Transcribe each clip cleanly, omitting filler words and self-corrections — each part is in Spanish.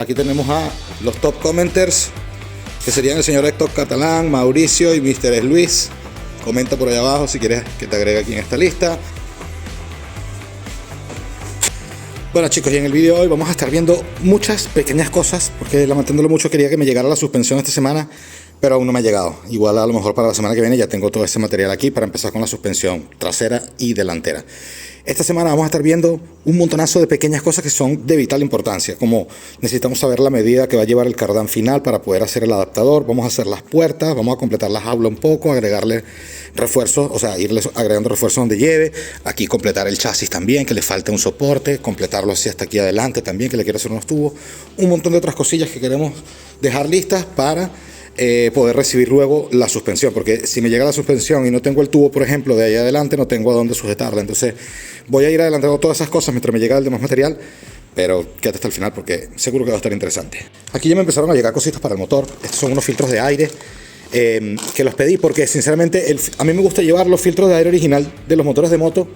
Aquí tenemos a los top commenters, que serían el señor Héctor Catalán, Mauricio y Mr. Luis. Comenta por ahí abajo si quieres que te agregue aquí en esta lista. Bueno chicos, y en el vídeo de hoy vamos a estar viendo muchas pequeñas cosas, porque lamentándolo mucho quería que me llegara la suspensión esta semana, pero aún no me ha llegado. Igual a lo mejor para la semana que viene ya tengo todo este material aquí para empezar con la suspensión trasera y delantera. Esta semana vamos a estar viendo un montonazo de pequeñas cosas que son de vital importancia, como necesitamos saber la medida que va a llevar el cardán final para poder hacer el adaptador, vamos a hacer las puertas, vamos a completar la jaula un poco, agregarle refuerzos, o sea, irle agregando refuerzos donde lleve, aquí completar el chasis también, que le falta un soporte, completarlo así hasta aquí adelante también, que le quiero hacer unos tubos, un montón de otras cosillas que queremos dejar listas para poder recibir luego la suspensión, porque si me llega la suspensión y no tengo el tubo, por ejemplo, de ahí adelante, no tengo a dónde sujetarla. Entonces voy a ir adelantando todas esas cosas mientras me llega el demás material, pero quédate hasta el final porque seguro que va a estar interesante. Aquí ya me empezaron a llegar cositas para el motor. Estos son unos filtros de aire que los pedí porque sinceramente a mí me gusta llevar los filtros de aire original de los motores de moto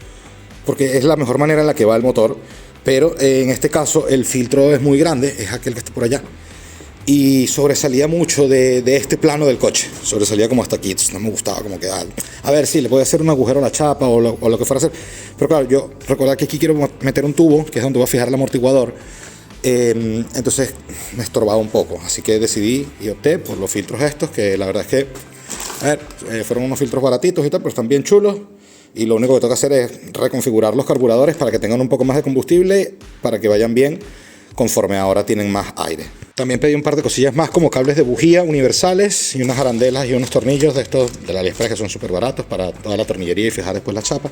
porque es la mejor manera en la que va el motor, pero en este caso el filtro es muy grande, es aquel que está por allá, y sobresalía mucho de este plano del coche, sobresalía como hasta aquí. Entonces no me gustaba como quedaba. A ver, sí, le puede hacer un agujero a la chapa o lo que fuera a hacer, pero claro, yo recordad que aquí quiero meter un tubo, que es donde voy a fijar el amortiguador, entonces me estorbaba un poco, así que decidí y opté por los filtros estos, que la verdad es que, a ver, fueron unos filtros baratitos y tal, pero están bien chulos, y lo único que toca hacer es reconfigurar los carburadores para que tengan un poco más de combustible, para que vayan bien conforme ahora tienen más aire. También pedí un par de cosillas más como cables de bujía universales y unas arandelas y unos tornillos de estos de la AliExpress que son súper baratos para toda la tornillería y fijar después la chapa.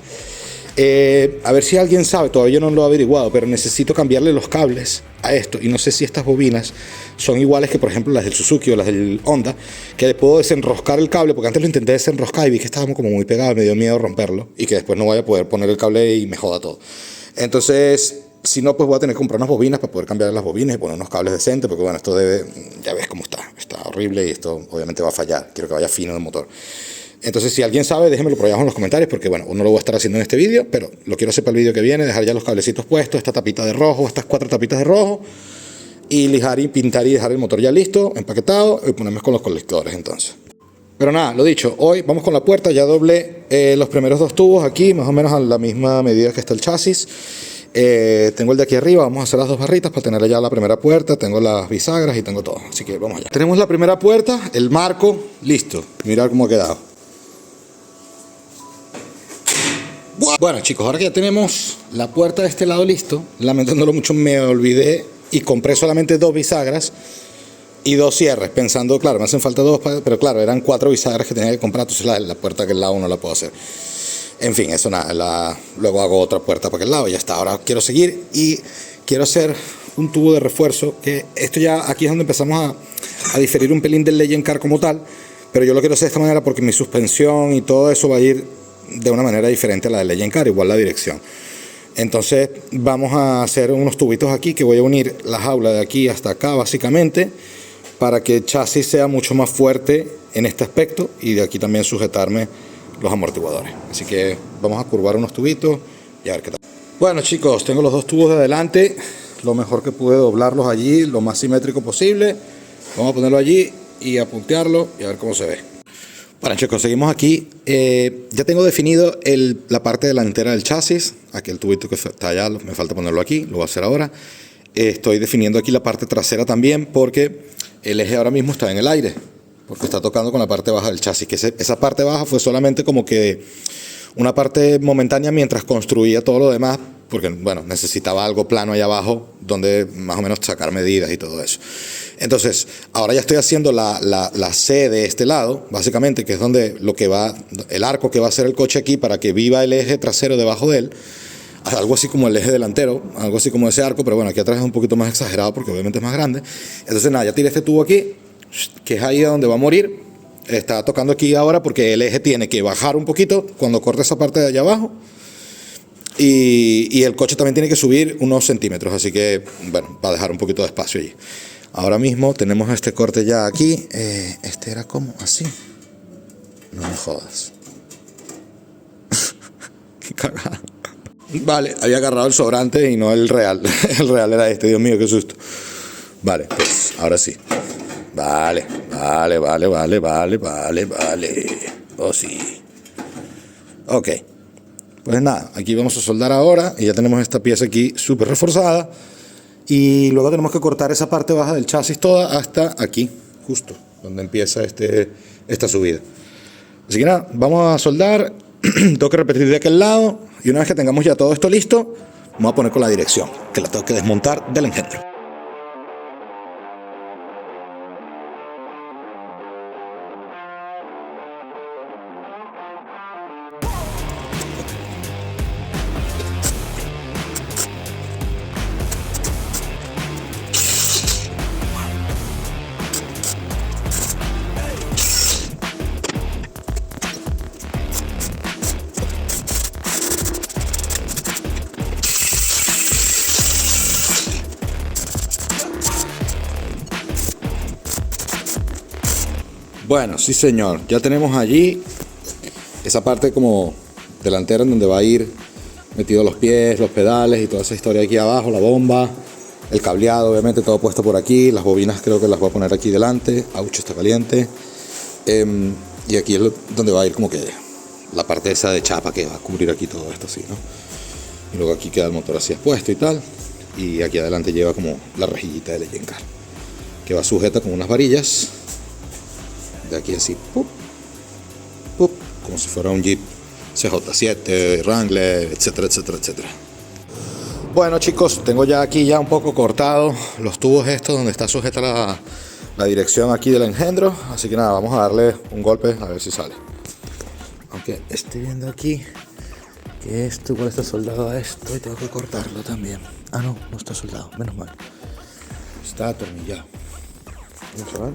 A ver si alguien sabe, todavía no lo he averiguado, pero necesito cambiarle los cables a esto y no sé si estas bobinas son iguales que por ejemplo las del Suzuki o las del Honda, que puedo desenroscar el cable, porque antes lo intenté desenroscar y vi que estaba como muy pegado, me dio miedo romperlo y que después no vaya a poder poner el cable y me joda todo. Entonces, si no, pues voy a tener que comprar unas bobinas para poder cambiar las bobinas y poner unos cables decentes, porque bueno, esto debe, ya ves cómo está horrible y esto obviamente va a fallar, quiero que vaya fino el motor. Entonces si alguien sabe, déjenmelo por allá abajo en los comentarios, porque bueno, no lo voy a estar haciendo en este vídeo, pero lo quiero hacer para el vídeo que viene, dejar ya los cablecitos puestos, esta tapita de rojo, estas 4 tapitas de rojo, y lijar y pintar y dejar el motor ya listo, empaquetado, y ponerme con los colectores entonces. Pero nada, lo dicho, hoy vamos con la puerta, ya doblé los primeros 2 tubos aquí, más o menos a la misma medida que está el chasis. Tengo el de aquí arriba, vamos a hacer las 2 barritas para tener ya la primera puerta, tengo las bisagras y tengo todo, así que vamos allá. Tenemos la primera puerta, el marco, listo, mirad cómo ha quedado. Bueno chicos, ahora que ya tenemos la puerta de este lado listo, lamentándolo mucho me olvidé y compré solamente 2 bisagras y 2 cierres, pensando, claro, me hacen falta 2, pero claro, eran 4 bisagras que tenía que comprar, entonces la puerta que el lado no la puedo hacer. En fin, eso nada, luego hago otra puerta para aquel lado y ya está. Ahora quiero seguir y quiero hacer un tubo de refuerzo, que esto ya aquí es donde empezamos a diferir un pelín del Legend Car como tal, pero yo lo quiero hacer de esta manera porque mi suspensión y todo eso va a ir de una manera diferente a la del Legend Car, igual la dirección. Entonces vamos a hacer unos tubitos aquí que voy a unir la jaula de aquí hasta acá básicamente, para que el chasis sea mucho más fuerte en este aspecto y de aquí también sujetarme los amortiguadores. Así que vamos a curvar unos tubitos y a ver qué tal. Bueno chicos, tengo los 2 tubos de adelante, lo mejor que pude doblarlos allí, lo más simétrico posible. Vamos a ponerlo allí y a puntearlo y a ver cómo se ve. Bueno chicos, seguimos aquí. Ya tengo definido la parte delantera del chasis, aquí el tubito que está allá, me falta ponerlo aquí, lo voy a hacer ahora. Estoy definiendo aquí la parte trasera también porque el eje ahora mismo está en el aire, porque está tocando con la parte baja del chasis, que esa parte baja fue solamente como que una parte momentánea mientras construía todo lo demás, porque bueno, necesitaba algo plano allá abajo donde más o menos sacar medidas y todo eso. Entonces, ahora ya estoy haciendo la C de este lado, básicamente, que es donde el arco que va a hacer el coche aquí para que viva el eje trasero debajo de él, algo así como el eje delantero, algo así como ese arco, pero bueno, aquí atrás es un poquito más exagerado porque obviamente es más grande. Entonces nada, ya tiré este tubo aquí, que es ahí donde va a morir. Está tocando aquí ahora porque el eje tiene que bajar un poquito cuando corte esa parte de allá abajo y el coche también tiene que subir unos centímetros, así que bueno, va a dejar un poquito de espacio allí. Ahora mismo tenemos este corte ya aquí. Este era como así, no me jodas. Qué cagada. Vale, había agarrado el sobrante y no el real. El real era este, Dios mío, qué susto. Vale, pues ahora sí. Vale. Oh, sí. Ok. Pues nada, aquí vamos a soldar ahora y ya tenemos esta pieza aquí súper reforzada. Y luego tenemos que cortar esa parte baja del chasis toda hasta aquí, justo donde empieza esta subida. Así que nada, vamos a soldar. Tengo que repetir de aquel lado. Y una vez que tengamos ya todo esto listo, vamos a poner con la dirección, que la tengo que desmontar del engendro. Bueno, sí señor, ya tenemos allí esa parte como delantera en donde va a ir metido los pies, los pedales y toda esa historia aquí abajo, la bomba, el cableado obviamente todo puesto por aquí, las bobinas creo que las voy a poner aquí delante, ouch, está caliente, y aquí es donde va a ir como que la parte esa de chapa que va a cubrir aquí todo esto así, ¿no? Y luego aquí queda el motor así expuesto y tal, y aquí adelante lleva como la rejillita de Legend que va sujeta con unas varillas. De aquí así, ¡pup! ¡Pup! Como si fuera un Jeep CJ7, Wrangler, etcétera. Bueno chicos, tengo ya aquí un poco cortado los tubos estos donde está sujeta la dirección aquí del engendro. Así que nada, vamos a darle un golpe a ver si sale. Aunque estoy viendo aquí que esto igual está soldado a esto y tengo que cortarlo también. Ah no, no está soldado, menos mal. Está atornillado. Vamos a ver.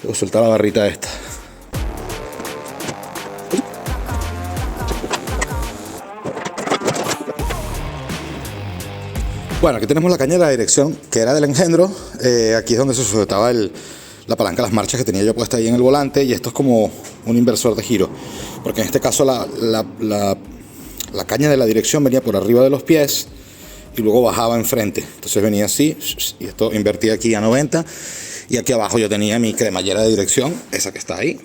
Tengo que soltar la barrita esta. Bueno, aquí tenemos la caña de la dirección que era del engendro. Aquí es donde se sujetaba la palanca de las marchas que tenía yo puesta ahí en el volante. Y esto es como un inversor de giro. Porque en este caso la caña de la dirección venía por arriba de los pies y luego bajaba enfrente. Entonces venía así y esto invertía aquí a 90. Y aquí abajo yo tenía mi cremallera de dirección, esa que está ahí.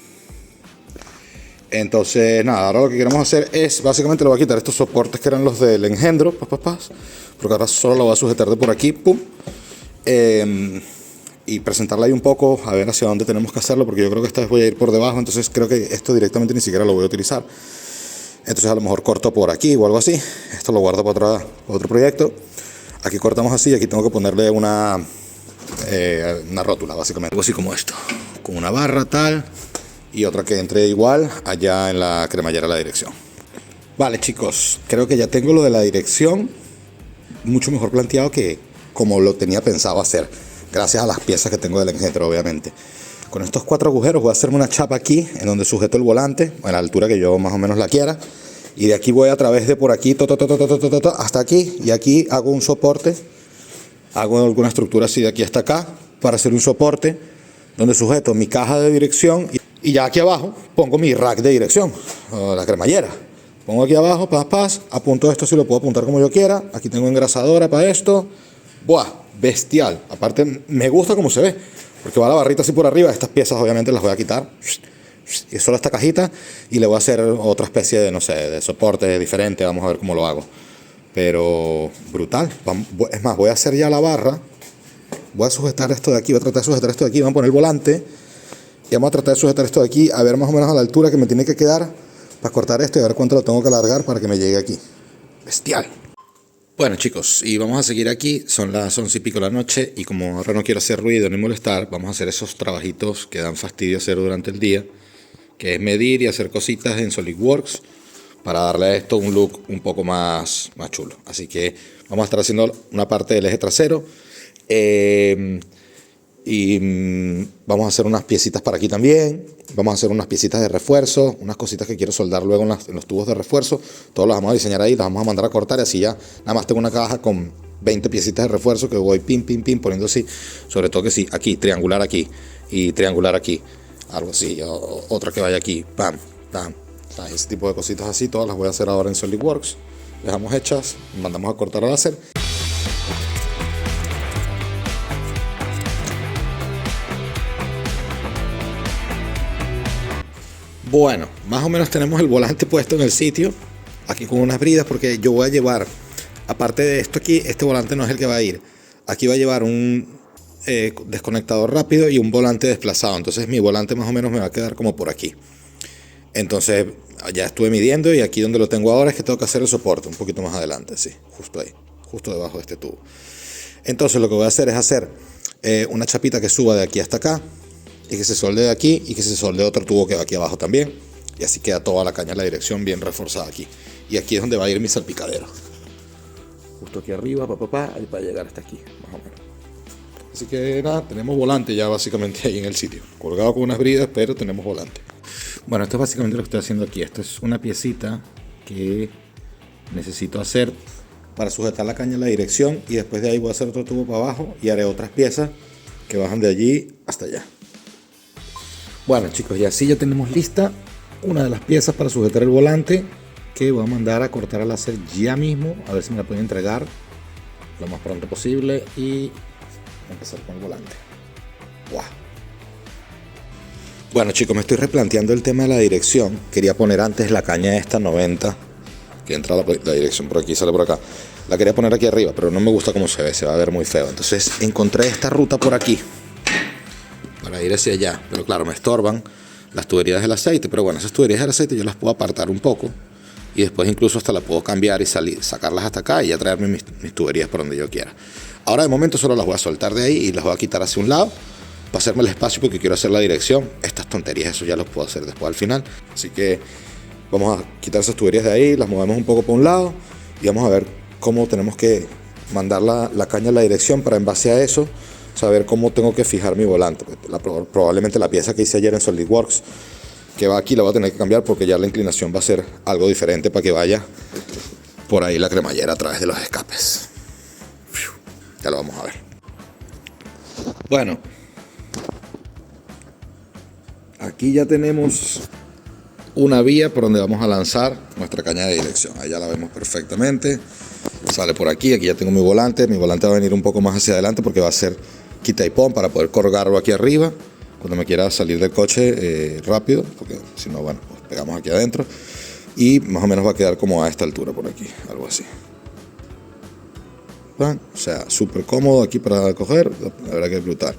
Entonces, nada, ahora lo que queremos hacer es, básicamente le voy a quitar estos soportes que eran los del engendro, porque ahora solo lo voy a sujetar de por aquí, pum. Y presentarla ahí un poco, a ver hacia dónde tenemos que hacerlo, porque yo creo que esta vez voy a ir por debajo, entonces creo que esto directamente ni siquiera lo voy a utilizar. Entonces a lo mejor corto por aquí o algo así. Esto lo guardo para otro proyecto. Aquí cortamos así, aquí tengo que ponerle una rótula básicamente, algo así como esto, con una barra tal y otra que entre igual allá en la cremallera de la dirección. Vale chicos, creo que ya tengo lo de la dirección mucho mejor planteado que como lo tenía pensado hacer, gracias a las piezas que tengo del engendro obviamente. Con estos 4 agujeros voy a hacerme una chapa aquí en donde sujeto el volante a la altura que yo más o menos la quiera, y de aquí voy a través de por aquí hasta aquí, y aquí hago un soporte. Hago alguna estructura así de aquí hasta acá para hacer un soporte donde sujeto mi caja de dirección y ya aquí abajo pongo mi rack de dirección, o la cremallera. Pongo aquí abajo, apunto esto si lo puedo apuntar como yo quiera. Aquí tengo engrasadora para esto. ¡Buah! Bestial. Aparte me gusta cómo se ve, porque va la barrita así por arriba. Estas piezas obviamente las voy a quitar. Y solo esta cajita y le voy a hacer otra especie de, no sé, de soporte diferente. Vamos a ver cómo lo hago. Pero brutal. Es más, voy a hacer ya la barra. Voy a sujetar esto de aquí. Voy a tratar de sujetar esto de aquí. Vamos a poner el volante. Y vamos a tratar de sujetar esto de aquí. A ver más o menos a la altura que me tiene que quedar para cortar esto y a ver cuánto lo tengo que alargar para que me llegue aquí. Bestial. Bueno chicos, y vamos a seguir aquí. Son las 11 y pico de la noche. Y como ahora no quiero hacer ruido ni molestar, vamos a hacer esos trabajitos que dan fastidio hacer durante el día, que es medir y hacer cositas en SolidWorks para darle a esto un look un poco más chulo. Así que vamos a estar haciendo una parte del eje trasero y vamos a hacer unas piecitas para aquí también. Vamos a hacer unas piecitas de refuerzo, unas cositas que quiero soldar luego en los tubos de refuerzo. Todos las vamos a diseñar ahí, las vamos a mandar a cortar y así ya nada más tengo una caja con 20 piecitas de refuerzo que voy pim poniendo así. Sobre todo que sí, aquí, triangular aquí y triangular aquí. Algo así, otra que vaya aquí, pam, Ese tipo de cositas así, todas las voy a hacer ahora en SolidWorks. Dejamos hechas, mandamos a cortar al láser. Bueno, más o menos tenemos el volante puesto en el sitio, aquí con unas bridas, porque yo voy a llevar, aparte de esto aquí, este volante no es el que va a ir. Aquí va a llevar un desconectador rápido y un volante desplazado. Entonces mi volante más o menos me va a quedar como por aquí. Entonces ya estuve midiendo y aquí donde lo tengo ahora es que tengo que hacer el soporte un poquito más adelante, sí, justo ahí, justo debajo de este tubo. Entonces lo que voy a hacer es hacer una chapita que suba de aquí hasta acá y que se solde de aquí y que se solde otro tubo que va aquí abajo también, y así queda toda la caña de la dirección bien reforzada aquí. Y aquí es donde va a ir mi salpicadero, justo aquí arriba, ahí para llegar hasta aquí, más o menos. Así que nada, tenemos volante ya básicamente ahí en el sitio, colgado con unas bridas, pero tenemos volante. Bueno, esto es básicamente lo que estoy haciendo aquí. Esto es una piecita que necesito hacer para sujetar la caña en la dirección, y después de ahí voy a hacer otro tubo para abajo y haré otras piezas que bajan de allí hasta allá. Bueno chicos, y así ya tenemos lista una de las piezas para sujetar el volante, que voy a mandar a cortar al láser ya mismo, a ver si me la pueden entregar lo más pronto posible y empezar con el volante. ¡Wow! Bueno chicos, me estoy replanteando el tema de la dirección. Quería poner antes la caña esta 90, que entra la dirección por aquí y sale por acá. La quería poner aquí arriba, pero no me gusta cómo se ve, se va a ver muy feo. Entonces encontré esta ruta por aquí para ir hacia allá, pero claro, me estorban las tuberías del aceite. Pero bueno, esas tuberías del aceite yo las puedo apartar un poco y después incluso hasta las puedo cambiar y sacarlas hasta acá y ya traerme mis tuberías por donde yo quiera. Ahora de momento solo las voy a soltar de ahí y las voy a quitar hacia un lado para hacerme el espacio, porque quiero hacer la dirección. Estas tonterías, eso ya los puedo hacer después al final. Así que vamos a quitar esas tuberías de ahí, las movemos un poco por un lado y vamos a ver cómo tenemos que mandar la caña a la dirección, para en base a eso saber cómo tengo que fijar mi volante. Probablemente la pieza que hice ayer en SolidWorks que va aquí la voy a tener que cambiar, porque ya la inclinación va a ser algo diferente para que vaya por ahí la cremallera a través de los escapes. Ya lo vamos a ver. Bueno, aquí ya tenemos una vía por donde vamos a lanzar nuestra caña de dirección. Ahí ya la vemos perfectamente. Sale por aquí, aquí ya tengo mi volante. Mi volante va a venir un poco más hacia adelante porque va a ser quita y pon para poder colgarlo aquí arriba cuando me quiera salir del coche rápido, porque si no, bueno, pues pegamos aquí adentro y más o menos va a quedar como a esta altura por aquí, algo así. ¿Van? O sea, súper cómodo aquí para coger, la verdad que es brutal.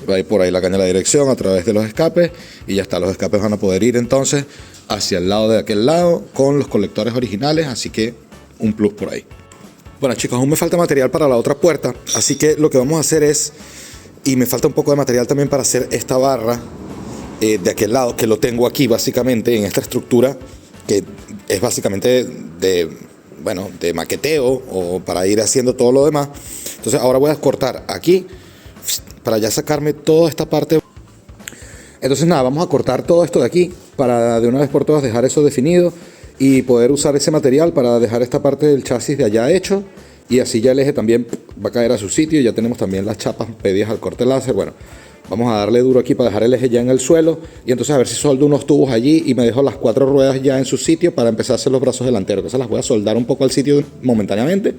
Va a ir por ahí la caña de la dirección a través de los escapes y ya está. Los escapes van a poder ir entonces hacia el lado de aquel lado con los colectores originales, así que un plus por ahí. Bueno chicos, aún me falta material para la otra puerta, así que lo que vamos a hacer es, y me falta un poco de material también para hacer esta barra de aquel lado, que lo tengo aquí básicamente en esta estructura, que es básicamente de maqueteo o para ir haciendo todo lo demás. Entonces ahora voy a cortar aquí para ya sacarme toda esta parte. Entonces nada, vamos a cortar todo esto de aquí para de una vez por todas dejar eso definido y poder usar ese material para dejar esta parte del chasis de allá hecho, y así ya el eje también va a caer a su sitio. Ya tenemos también las chapas pedidas al corte láser. Bueno, vamos a darle duro aquí para dejar el eje ya en el suelo, y entonces a ver si soldo unos tubos allí y me dejo las 4 ruedas ya en su sitio para empezar a hacer los brazos delanteros, que esas las voy a soldar un poco al sitio momentáneamente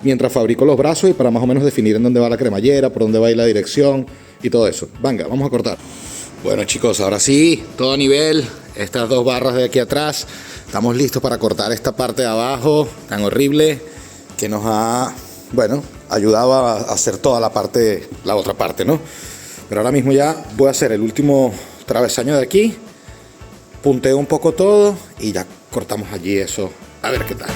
mientras fabrico los brazos, y para más o menos definir en dónde va la cremallera, por dónde va a ir la dirección y todo eso. Venga, vamos a cortar. Bueno chicos, ahora sí, todo a nivel. Estas 2 barras de aquí atrás, estamos listos para cortar esta parte de abajo tan horrible que nos ha, bueno, ayudado a hacer toda la otra parte, ¿no? Pero ahora mismo ya voy a hacer el último travesaño de aquí, punteo un poco todo y ya cortamos allí eso, a ver qué tal.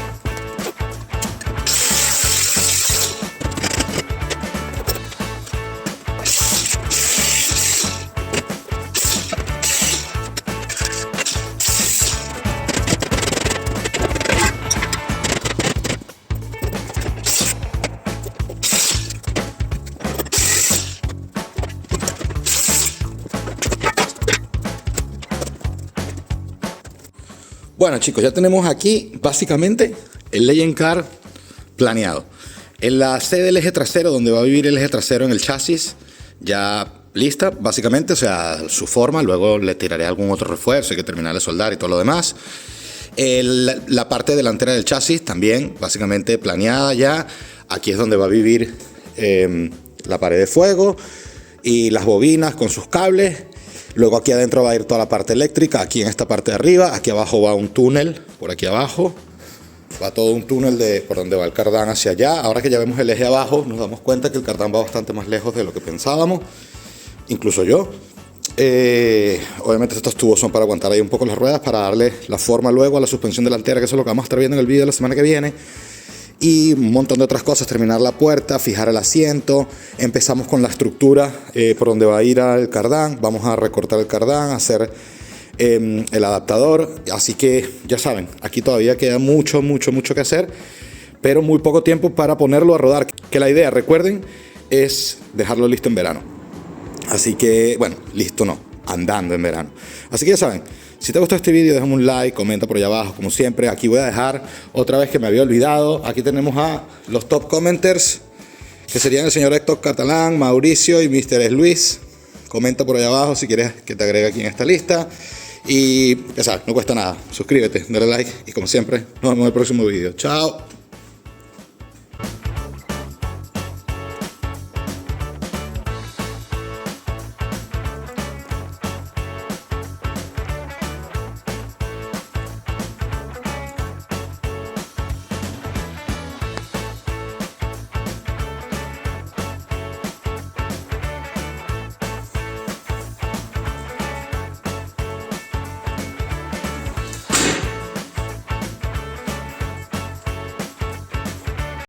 Bueno chicos, ya tenemos aquí básicamente el Legend Car planeado. En la C del eje trasero, donde va a vivir el eje trasero en el chasis, ya lista, básicamente, o sea, su forma. Luego le tiraré algún otro refuerzo, hay que terminar de soldar y todo lo demás. La parte delantera del chasis también, básicamente planeada ya. Aquí es donde va a vivir la pared de fuego y las bobinas con sus cables. Luego aquí adentro va a ir toda la parte eléctrica, aquí en esta parte de arriba. Aquí abajo va un túnel, por aquí abajo. Va todo un túnel por donde va el cardán hacia allá. Ahora que ya vemos el eje abajo, nos damos cuenta que el cardán va bastante más lejos de lo que pensábamos. Incluso yo. Obviamente estos tubos son para aguantar ahí un poco las ruedas, para darle la forma luego a la suspensión delantera, que eso es lo que vamos a estar viendo en el vídeo de la semana que viene. Y un montón de otras cosas, terminar la puerta, fijar el asiento. Empezamos con la estructura por donde va a ir el cardán. Vamos a recortar el cardán, hacer el adaptador. Así que ya saben, aquí todavía queda mucho que hacer, pero muy poco tiempo para ponerlo a rodar. Que la idea, recuerden, es dejarlo listo en verano. Así que, bueno, listo no, andando en verano. Así que ya saben, si te gustó este vídeo, déjame un like, comenta por allá abajo, como siempre. Aquí voy a dejar otra vez que me había olvidado. Aquí tenemos a los top commenters, que serían el señor Héctor Catalán, Mauricio y Mr. Luis. Comenta por allá abajo si quieres que te agregue aquí en esta lista. Y ya sabes, no cuesta nada. Suscríbete, dale like y como siempre, nos vemos en el próximo vídeo. Chao.